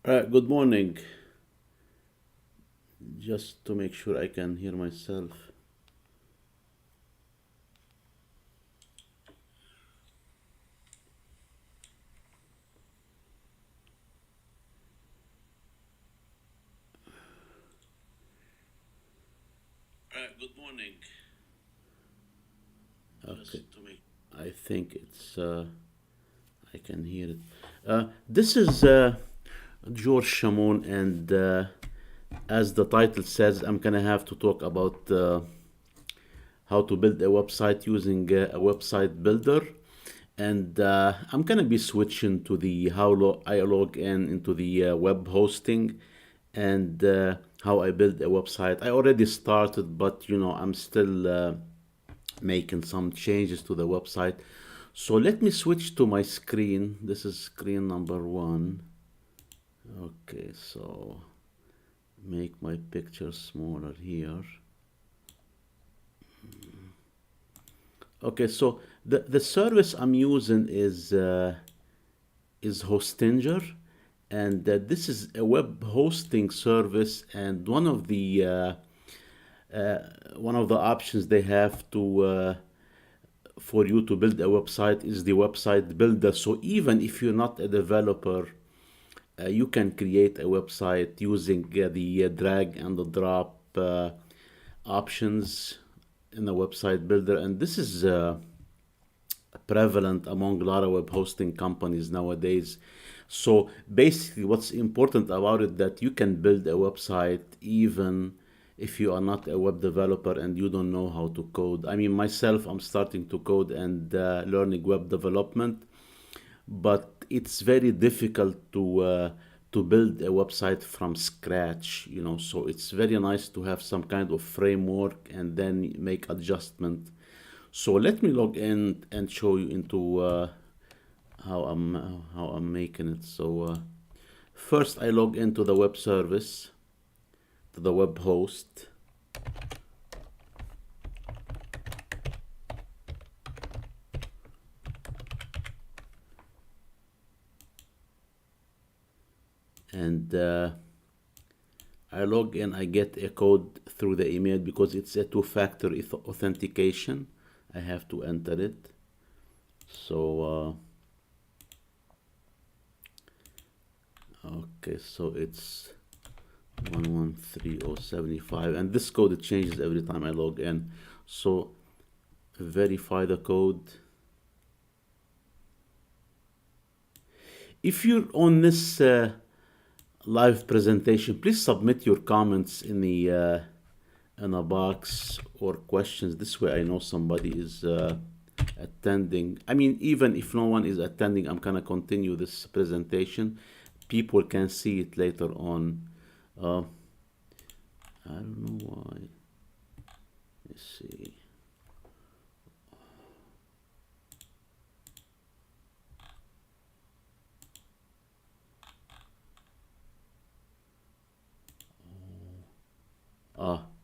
Good morning. Just to make sure I can hear myself. Good morning. Okay. Just to make. I think I can hear it. This is George Shamon, and as the title says, I'm gonna have to talk about how to build a website using a website builder. And I'm gonna be switching to the I log in into the web hosting and how I build a website. I already started, but I'm still making some changes to the website. So let me switch to my screen. This is screen number one. Okay, so make my picture smaller here. Okay, so the service I'm using is Hostinger, and this is a web hosting service. And one of the options they have to for you to build a website is the website builder. So even if you're not a developer, you can create a website using the drag and the drop options in the website builder. And this is prevalent among a lot of web hosting companies nowadays. So basically, what's important about it that you can build a website even if you are not a web developer and you don't know how to code. I mean, myself, I'm starting to code and learning web development, but it's very difficult to build a website from scratch. So it's very nice to have some kind of framework and then make adjustment. So let me log in and show you into how I'm making it. So first I log into the web service, to the web host. And I log in, I get a code through the email because it's a two-factor authentication. I have to enter it. So, okay, so it's 113075, and this code it changes every time I log in. So, verify the code. If you're on this live presentation, please submit your comments in a box or questions. This way I know somebody is attending. I mean, even if no one is attending, I'm gonna continue this presentation. People can see it later on. Uh, I don't know why. Let's see.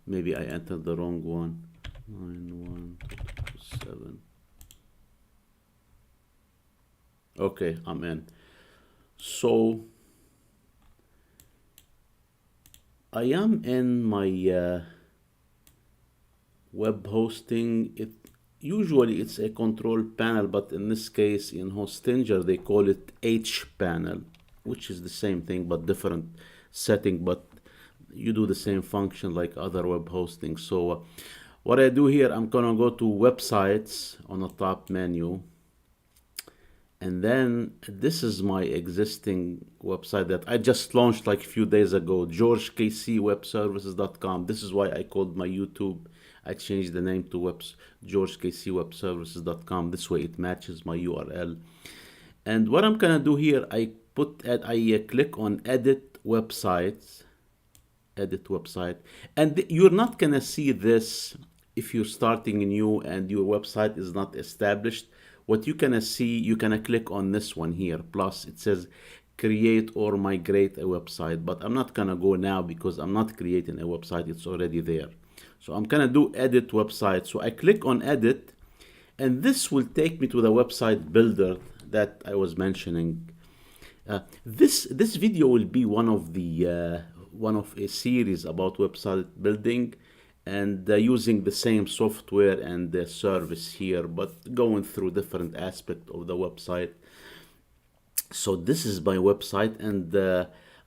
Maybe I entered the wrong one. 91227. Okay, I'm in. So I am in my web hosting. It's a control panel, but in this case in Hostinger they call it H panel, which is the same thing but different setting, but you do the same function like other web hosting. So what I do here, I'm gonna go to websites on the top menu, and then this is my existing website that I just launched like a few days ago, georgekcwebservices.com. This is why I called my YouTube. I changed the name to georgekcwebservices.com. This way it matches my URL. And what I'm gonna do here, I click on edit website, and you're not gonna see this if you're starting new and your website is not established. What you gonna see, you gonna click on this one here, plus it says create or migrate a website, but I'm not gonna go now because I'm not creating a website, it's already there. So I'm gonna do edit website. So I click on edit, and this will take me to the website builder that I was mentioning. This video will be one of a series about website building and using the same software and the service here, but going through different aspects of the website. So this is my website, and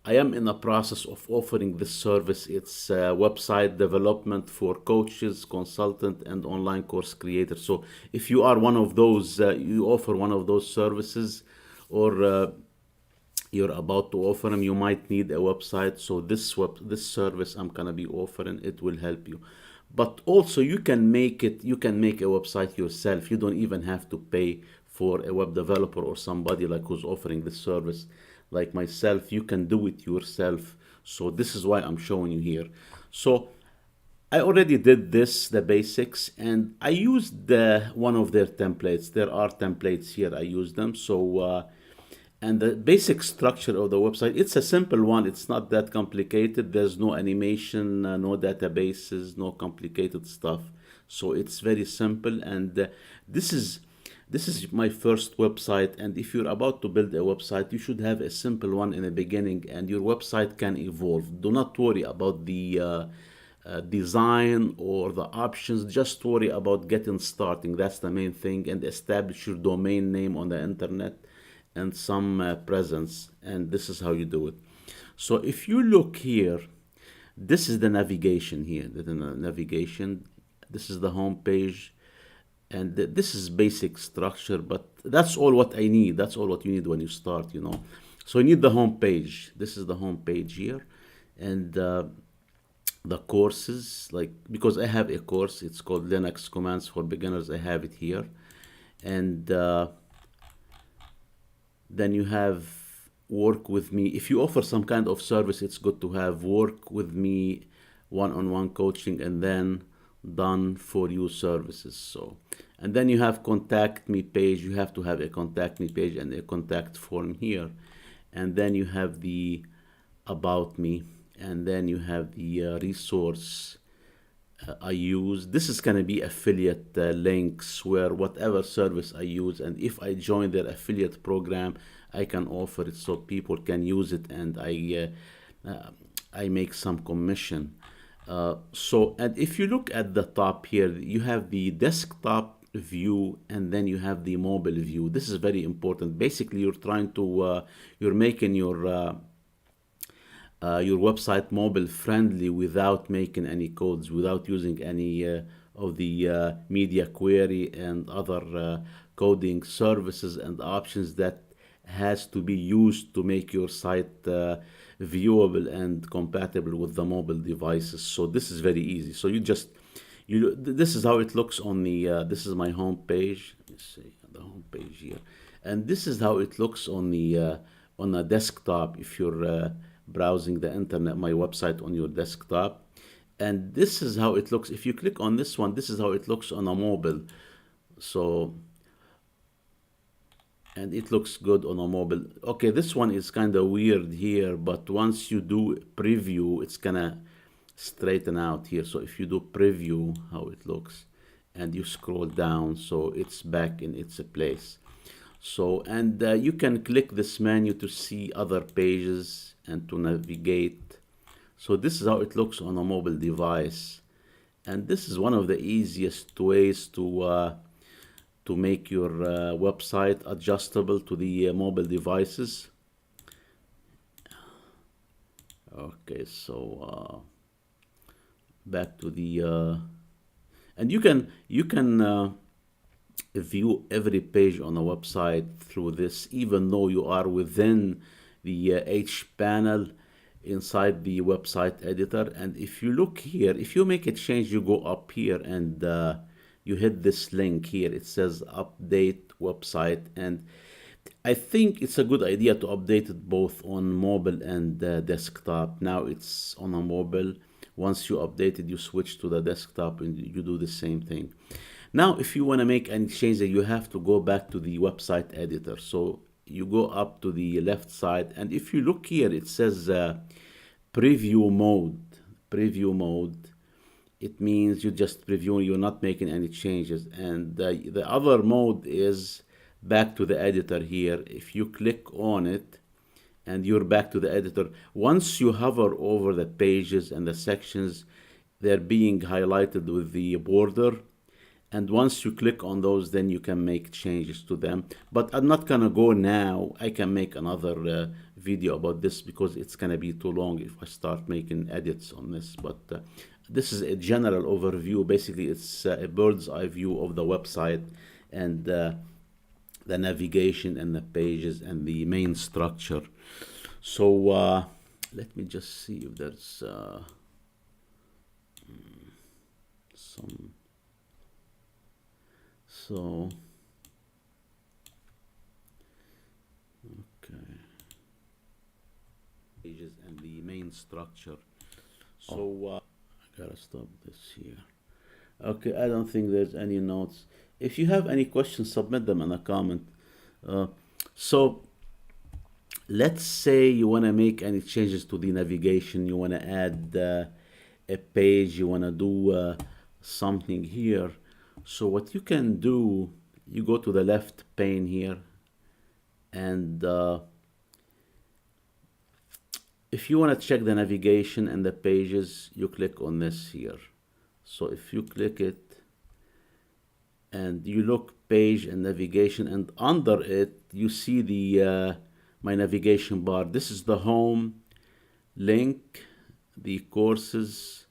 I am in the process of offering this service. It's website development for coaches, consultant, and online course creators. So if you are one of those, you offer one of those services, or you're about to offer them, you might need a website. So this service I'm gonna be offering, it will help you. But also you can make a website yourself. You don't even have to pay for a web developer or somebody like who's offering this service like myself. You can do it yourself. So this is why I'm showing you here. So I already did this, the basics, and I used one of their templates. There are templates here, I use them. So and the basic structure of the website, it's a simple one. It's not that complicated. There's no animation, no databases, no complicated stuff. So it's very simple. And this is this is my first website. And if you're about to build a website, you should have a simple one in the beginning, and your website can evolve. Do not worry about the design or the options. Just worry about getting starting. That's the main thing. And establish your domain name on the internet and some presence, and this is how you do it. So if you look here, this is the navigation here, navigation. This is the home page, and this is basic structure, but that's all what I need. That's all what you need when you start, you know. So you need the home page. This is the home page here, and the courses, like, because I have a course, it's called Linux Commands for Beginners. I have it here, and then you have work with me. If you offer some kind of service, it's good to have work with me, one-on-one coaching, and then done for you services. So, and then you have contact me page. You have to have a contact me page and a contact form here. And then you have the about me, and then you have the resource I use. This is going to be affiliate links where whatever service I use, and if I join their affiliate program, I can offer it so people can use it, and I make some commission. So, and if you look at the top here, you have the desktop view, and then you have the mobile view. This is very important. Basically, you're trying to you're making your website mobile friendly without making any codes, without using any of the media query and other coding services and options that has to be used to make your site viewable and compatible with the mobile devices. So this is very easy. So this is how it looks on the this is my home page. Let me see the home page here, and this is how it looks on a desktop. If you're browsing the internet, my website on your desktop, and this is how it looks if you click on this one. This is how it looks on a mobile. So, and it looks good on a mobile. Okay, this one is kind of weird here, but once you do preview, it's gonna straighten out here. So if you do preview, how it looks, and you scroll down, so it's back in its place. So, and you can click this menu to see other pages and to navigate. So this is how it looks on a mobile device, and this is one of the easiest ways to make your website adjustable to the mobile devices. Okay, so back to the and you can view every page on a website through this, even though you are within the H panel inside the website editor. And if you look here, if you make a change, you go up here and you hit this link here. It says update website, and I think it's a good idea to update it both on mobile and desktop. Now it's on a mobile. Once you update it, you switch to the desktop and you do the same thing. Now, if you want to make any changes, you have to go back to the website editor. So you go up to the left side, and if you look here, it says preview mode. Preview mode. It means you just preview, you're not making any changes. And the other mode is back to the editor here. If you click on it, and you're back to the editor. Once you hover over the pages and the sections, they're being highlighted with the border. And once you click on those, then you can make changes to them. But I'm not gonna go now. I can make another video about this because it's gonna be too long if I start making edits on this. But this is a general overview. Basically, it's a bird's eye view of the website and the navigation and the pages and the main structure. So let me just see if there's some. So, okay, pages and the main structure. So I gotta stop this here. Okay, I don't think there's any notes. If you have any questions, submit them in a comment. So let's say you want to make any changes to the navigation. You want to add a page. You want to do something here. So what you can do, you go to the left pane here, and if you want to check the navigation and the pages, you click on this here. So if you click it and you look page and navigation, and under it you see the my navigation bar. This is the home, link, the courses,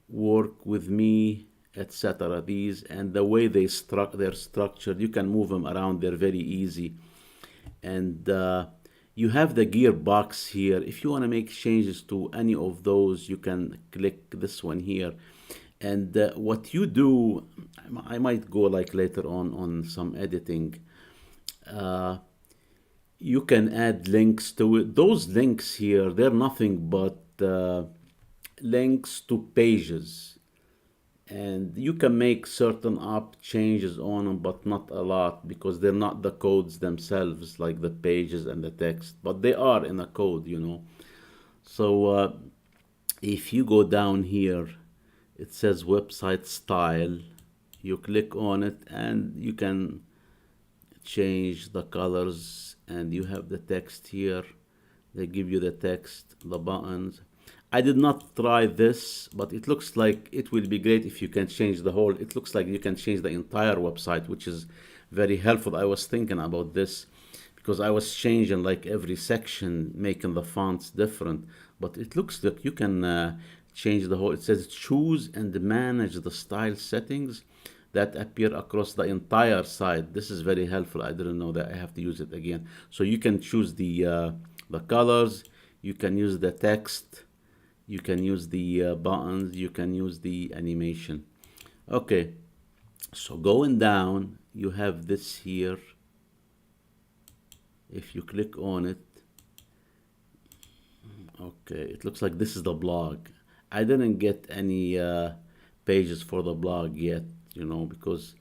work with me, etc. These, and the way they're structured, you can move them around. They're very easy. And you have the gearbox here. If you want to make changes to any of those, you can click this one here. And what you do, I might go like later on some editing. You can add links to it. Those links here, they're nothing but links to pages. And you can make certain changes on them, but not a lot, because they're not the codes themselves, like the pages and the text, but they are in a code, you know. So if you go down here, it says website style. You click on it and you can change the colors, and you have the text here. They give you the text, the buttons. I did not try this, but it looks like it will be great if you can change the whole. It looks like you can change the entire website, which is very helpful. I was thinking about this because I was changing like every section, making the fonts different. But it looks like you can change the whole. It says choose and manage the style settings that appear across the entire site. This is very helpful. I didn't know that. I have to use it again. So you can choose the colors. You can use the text. You can use the buttons, you can use the animation. Okay, so going down, you have this here. If you click on it, okay, it looks like this is the blog. I didn't get any pages for the blog yet, you know, because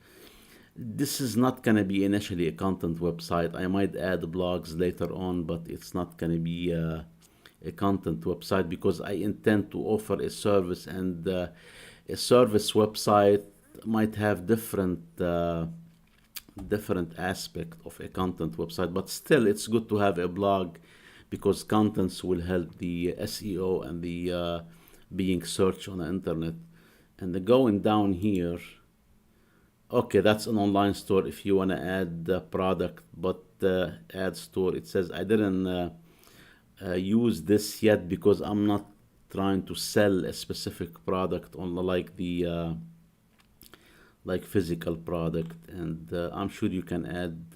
this is not gonna be initially a content website. I might add blogs later on, but it's not gonna be a content website, because I intend to offer a service, and a service website might have different aspect of a content website, but still it's good to have a blog, because contents will help the SEO and the being searched on the internet. And the going down here, okay, that's an online store if you want to add the product, but add store, it says I didn't use this yet because I'm not trying to sell a specific product on like the like physical product. And I'm sure you can add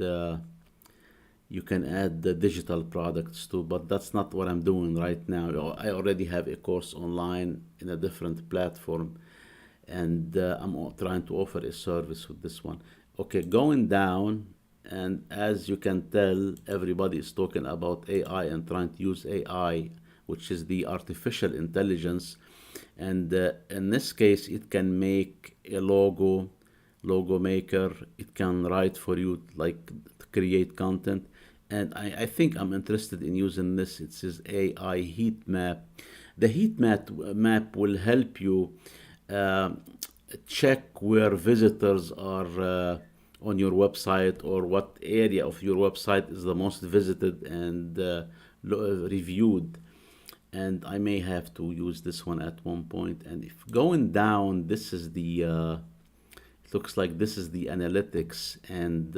the digital products too, but that's not what I'm doing right now. I already have a course online in a different platform, and I'm trying to offer a service with this one. Okay, going down, and as you can tell, everybody is talking about AI and trying to use AI, which is the artificial intelligence. And in this case, it can make a logo maker. It can write for you, like to create content. And I think I'm interested in using this. It says AI heat map. The heat map will help you check where visitors are on your website, or what area of your website is the most visited, and reviewed, and I may have to use this one at one point. And if going down, this is the it looks like this is the analytics, and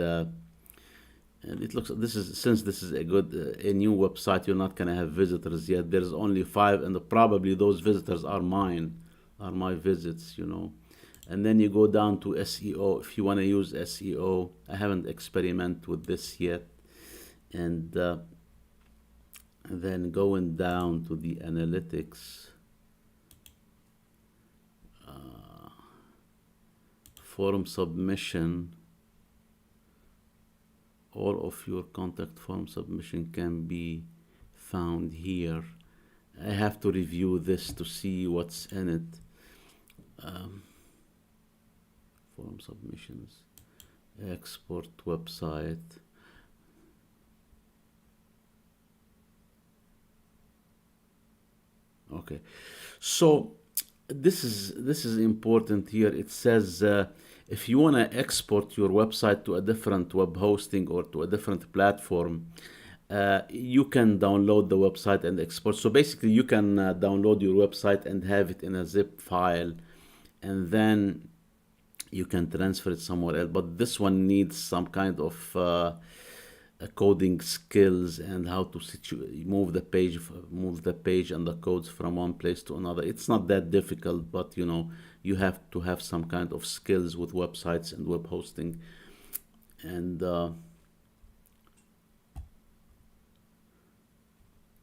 it looks, this is, since this is a new website, you're not gonna have visitors yet. There's only 5, and probably those visitors are mine, are my visits, you know. And then you go down to SEO if you want to use SEO. I haven't experimented with this yet. And then going down to the analytics, form submission, all of your contact form submission can be found here. I have to review this to see what's in it. Form submissions, export website. Okay, so this is important here. It says if you want to export your website to a different web hosting or to a different platform, you can download the website and export. So basically, you can download your website and have it in a zip file, and then you can transfer it somewhere else. But this one needs some kind of coding skills and how to move the page and the codes from one place to another. It's not that difficult, but you know, you have to have some kind of skills with websites and web hosting. And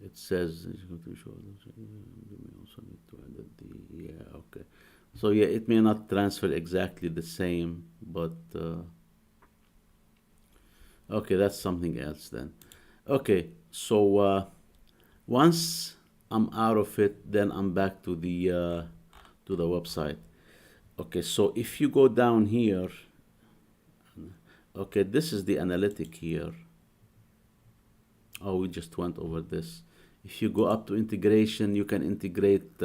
it says also need to edit the, yeah, okay. So yeah, it may not transfer exactly the same, but okay, that's something else then. Okay, so once I'm out of it, then I'm back to the website. Okay, so if you go down here, okay, this is the analytic here. Oh, we just went over this. If you go up to integration, you can integrate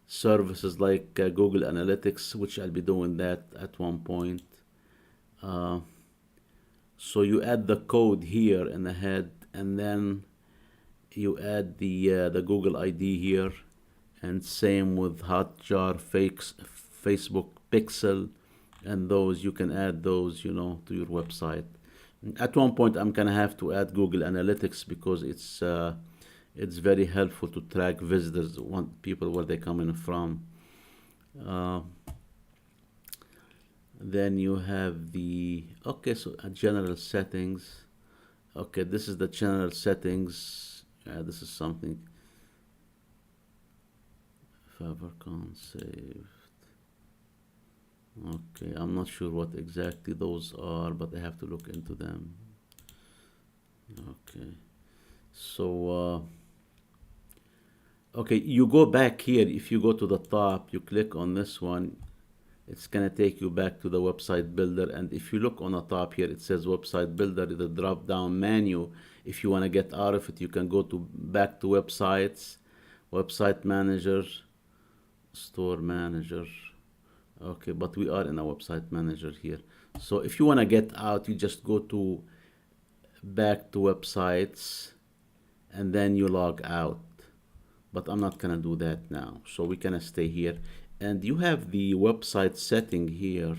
services like Google Analytics, which I'll be doing that at one point. So you add the code here in the head, and then you add the Google ID here, and same with Hotjar, Facebook Pixel, and those you can add those, you know, to your website. At one point, I'm gonna have to add Google Analytics because it's very helpful to track visitors, want people where they're coming from. Then you have the, okay, so general settings. Okay, this is the general settings. This is something. Favicon saved. Okay, I'm not sure what exactly those are, but I have to look into them. Okay, so okay, you go back here. If you go to the top, you click on this one, it's gonna take you back to the website builder. And if you look on the top here, it says website builder, the drop down menu. If you want to get out of it, you can go to back to websites, website manager, store manager. Okay, but we are in a website manager here. So if you want to get out, you just go to back to websites, and then you log out. But I'm not gonna do that now, so we're gonna stay here. And you have the website setting here.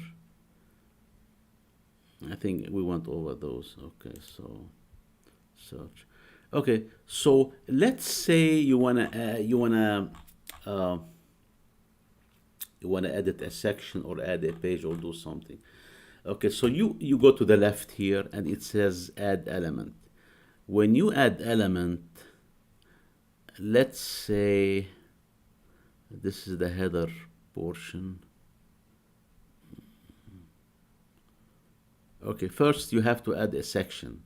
I think we went over those. Okay, so search. Okay, so let's say you wanna edit a section or add a page or do something. Okay, so you go to the left here, and it says add element. When you add element, let's say this is the header portion. Okay, first you have to add a section.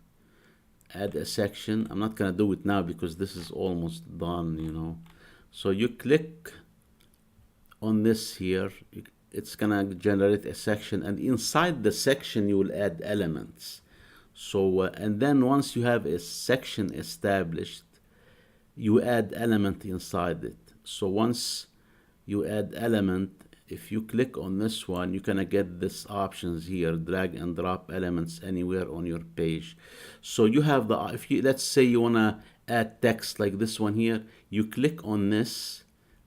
Add a section. I'm not gonna do it now because this is almost done, you know. So you click on this here, it's gonna generate a section, and inside the section you will add elements. So and then once you have a section established, you add element inside it. So once you add element, if you click on this one, you're gonna get this options here, drag and drop elements anywhere on your page. So you have the, if you, let's say you wanna add text like this one here, you click on this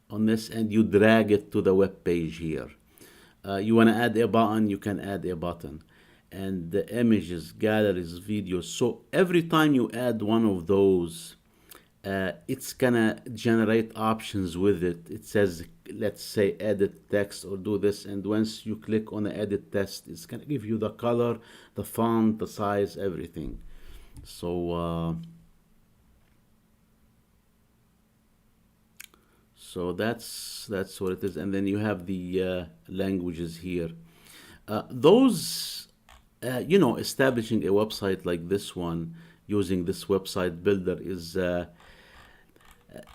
and you drag it to the web page here. You want to add a button, you can add a button. And the images, galleries, videos. So every time you add one of those, it's gonna generate options with it. It says, let's say, edit text or do this. And once you click on the edit text, it's gonna give you the color, the font, the size, everything. So that's what it is. And then you have the languages here. Those, establishing a website like this one using this website builder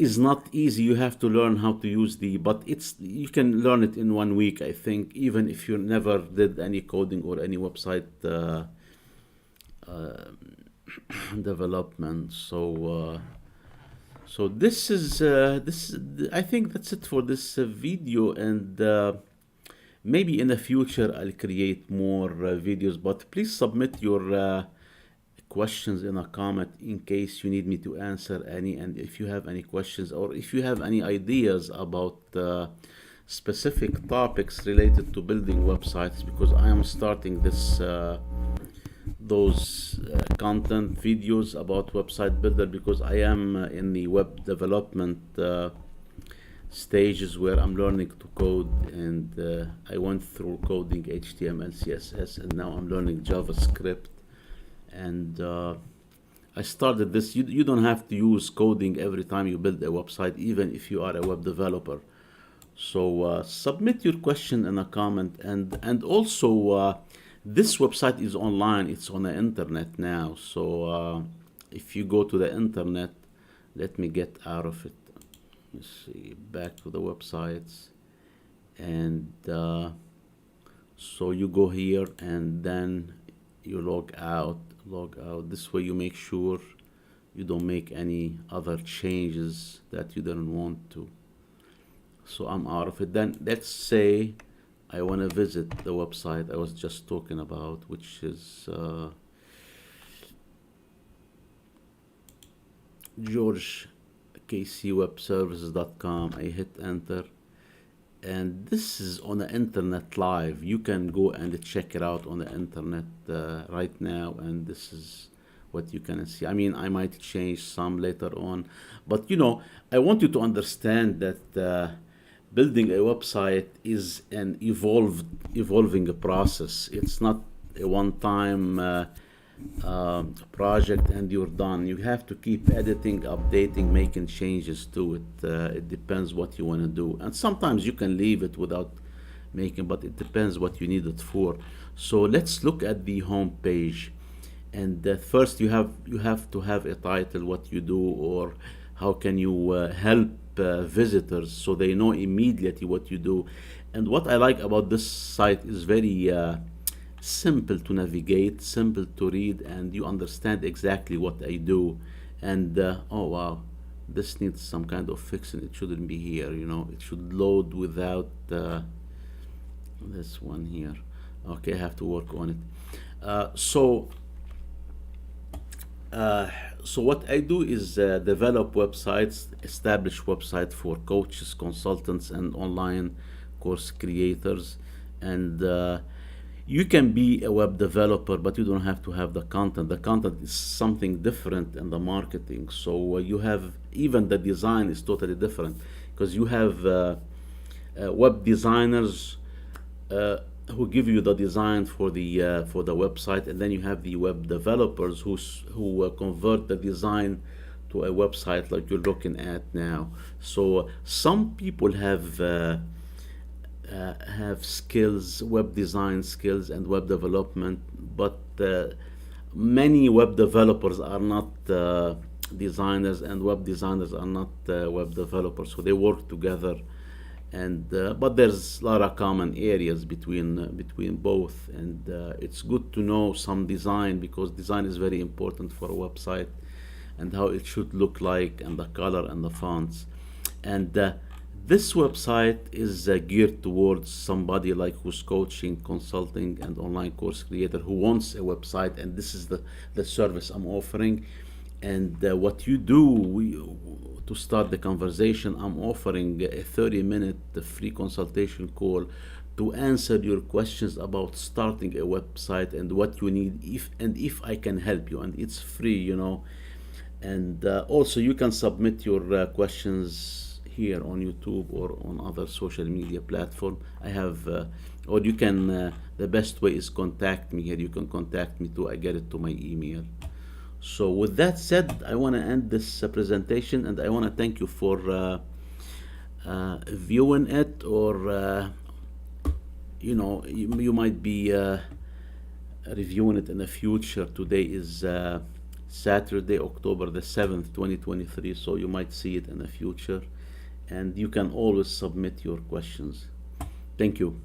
is not easy. You have to learn how to use but you can learn it in 1 week, I think, even if you never did any coding or any website development. So I think that's it for this video, and maybe in the future I'll create more videos, but please submit your questions in a comment in case you need me to answer any, and if you have any questions or if you have any ideas about specific topics related to building websites, because I am starting those content videos about website builder, because I am in the web development stages where I'm learning to code, and I went through coding HTML, CSS, and now I'm learning JavaScript. And I started this. You don't have to use coding every time you build a website, even if you are a web developer. So submit your question in a comment, and also this website is online. It's on the internet now. So if you go to the internet, let me get out of it. Let's see, back to the websites, and so you go here and then you log out. This way you make sure you don't make any other changes that you didn't want to. So I'm out of it. Then let's say I want to visit the website I was just talking about, which is georgekcwebservices.com. I hit enter, and this is on the internet live. You can go and check it out on the internet right now, and this is what you can see. I mean, I might change some later on, but I want you to understand that building a website is an evolving process. It's not a one-time project and you're done. You have to keep editing, updating, making changes to it. It depends what you want to do, and sometimes you can leave it without making, but it depends what you need it for. So let's look at the home page, and first you have to have a title, what you do, or how can you help visitors so they know immediately what you do. And what I like about this site is very simple to navigate, simple to read, and you understand exactly what I do. And oh wow, this needs some kind of fixing. It shouldn't be here, it should load without this one here. Okay, I have to work on it. So what I do is develop websites, establish websites for coaches, consultants, and online course creators. And you can be a web developer, but you don't have to have the content. The content is something different in the marketing. So you have, even the design is totally different, because you have web designers who give you the design for the website, and then you have the web developers who convert the design to a website like you're looking at now. So some people have skills, web design skills and web development, but many web developers are not designers, and web designers are not web developers. So they work together, and but there's a lot of common areas between both, and it's good to know some design, because design is very important for a website, and how it should look like, and the color and the fonts. And this website is geared towards somebody like who's coaching, consulting, and online course creator who wants a website, and this is the service I'm offering. And what you do, to start the conversation, I'm offering a 30-minute free consultation call to answer your questions about starting a website and what you need, if I can help you, and it's free, And also, you can submit your questions here on YouTube or on other social media platform. I have, or you can. The best way is contact me here. You can contact me too. I get it to my email. So with that said, I want to end this presentation, and I want to thank you for viewing it, or you might be reviewing it in the future. Today is Saturday, October the 7th, 2023, so you might see it in the future, and you can always submit your questions. Thank you.